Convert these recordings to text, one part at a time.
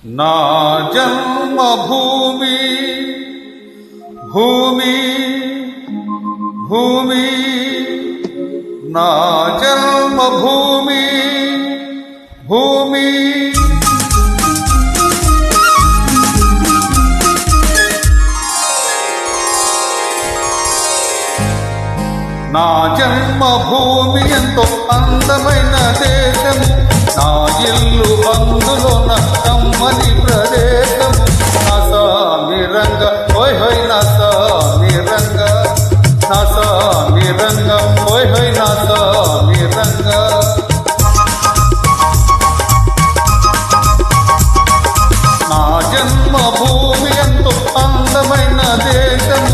నా జన్మభూమి భూమి భూమి నా జన్మభూమి భూమి నా జన్మభూమి ఎంతో అందమైన దేశము, నా ఇల్లు అందులోన కమ్మని ప్రదేశము. నా సామి రంగ హోయ్ హోయ్ నా సామి రంగ, నా సామి రంగ హోయ్ హోయ్ నా సామి రంగ. నా జన్మభూమి ఎంతో అందమైన దేశము,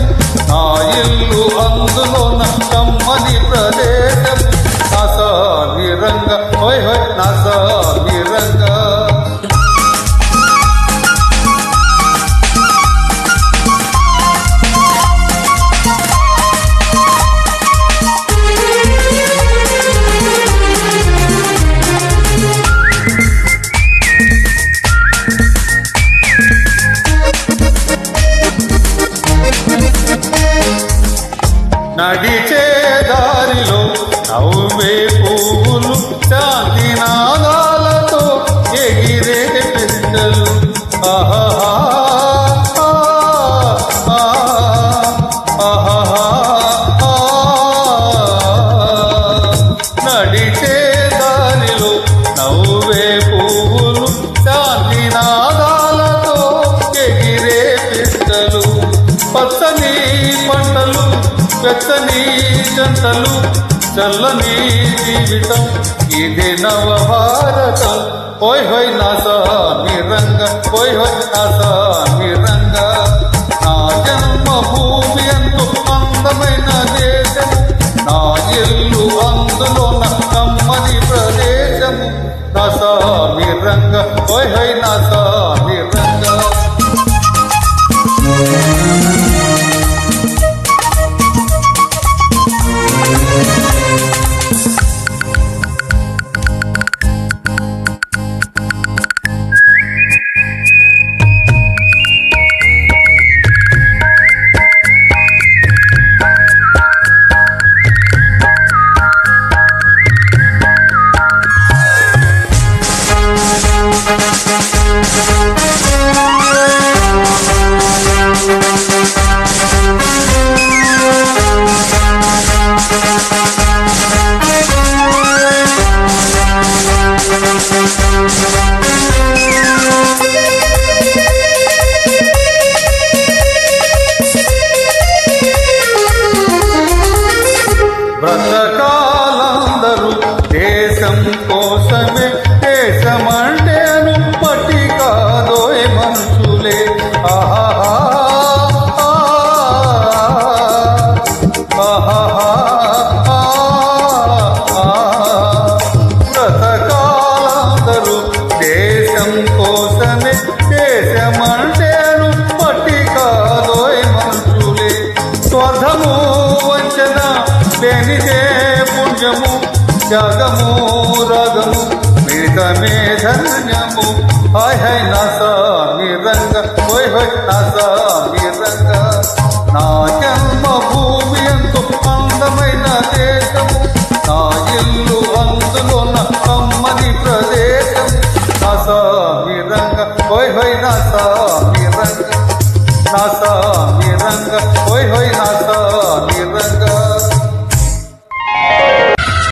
నా ఇల్లు అందులోన కమ్మని ప్రదేశం. నా సామి రంగ హోయ్ హోయ్ నా సామి రంగ. నడిచే దారిలో నవ్వే పువ్వులు, శాంతి నాదాలతో ఎగిరే పిట్టలు. ఆహాహా నడిచే దారిలో నవ్వే పువ్వులు, శాంతి నాదాలతో ఎగిరే పిట్టలు. పచ్చని పంటలు, వెచ్చని జంటలు, చల్లని జీవితం ఇది నవభారతం. హోయ్ హోయ్ నా సామి రంగ హోయ్ హోయ్ నా సామి రంగ. నా జన్మభూమి ఎంతో అందమైన దేశము, నా ఇల్లు అందులోన కమ్మని ప్రదేశము. నా సామి రంగ హోయ్ హోయ్ నా సామి రంగ. బ్రతకాలందరూ దేశం కోసమే, దేశమంటేను పట్టి కాదోయ్ మనుషులే. ఆహాహా బ్రతకాలందరూ దేశం కోసమే, దేశమంటేను పట్టి కాదోయ్ మనుషులే. స్వర్ధము వంచన లేనిదే పుణ్యము, త్యాగము రాగము మితమే ధన్యము. హాయ్ హాయ్ నా సామి రంగ హోయ్ హోయ్ నా సామి రంగ. నా జన్మభూమి ఎంతో అందమైన దేశము, నా ఇల్లు అందులోన కమ్మని ప్రదేశం. నా సామి రంగ హోయ్ హోయ్ నా సామి